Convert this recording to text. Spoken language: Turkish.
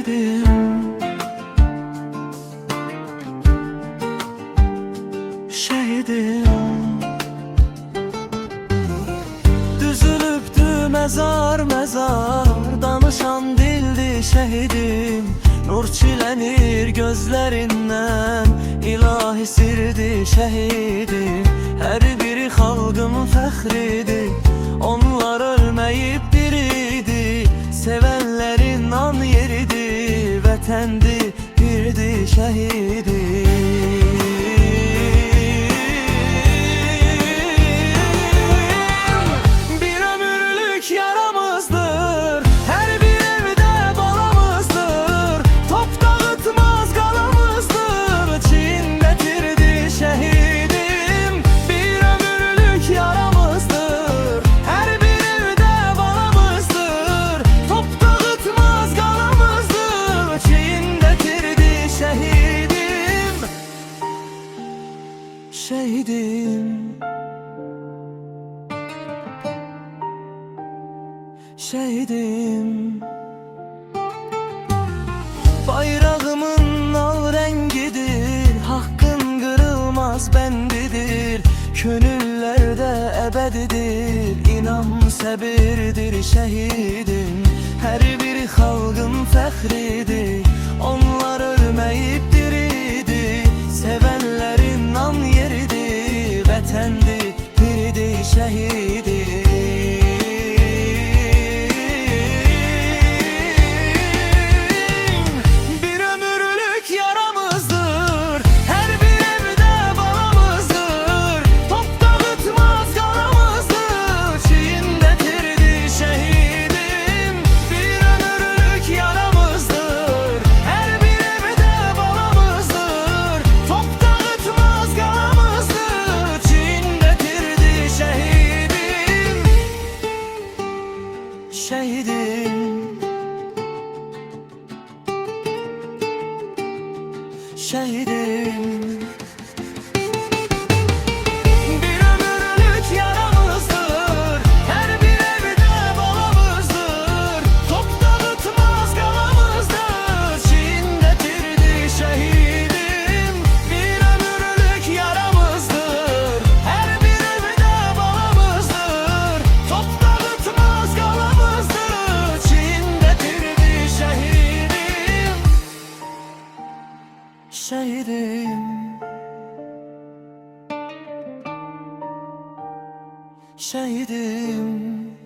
şehidim, şehidim. Düzülübdü mezar mezar, danışan dildi şehidim. Nur çilenir gözlerinden, ilahi sirdi şehidim. Her biri halkın fəxridir, onlar ölmeyip diridi. Sevenlerin an yeridir, vətəndi birdi şehidim. Şehidim, şehidim. Bayrağımın al rengidir, hakkın kırılmaz bendidir. Könüllerde ebedidir, inan sebirdir şehidim. Her biri halkın fəxridir, onlar ölmeyip diridi. Sevenlerin an yeridir, vətəndi biridi şehidim. Şehidim, şehidim. Bir ömürlük yaramızdır, her bir evde balamızdır. Top dağıtmaz galamızdır, çiğnetirdi şehidim. Bir ömürlük yaramızdır, her bir evde balamızdır. Top dağıtmaz galamızdır, çiğnetirdi şehidim. Şehidim, şehidim.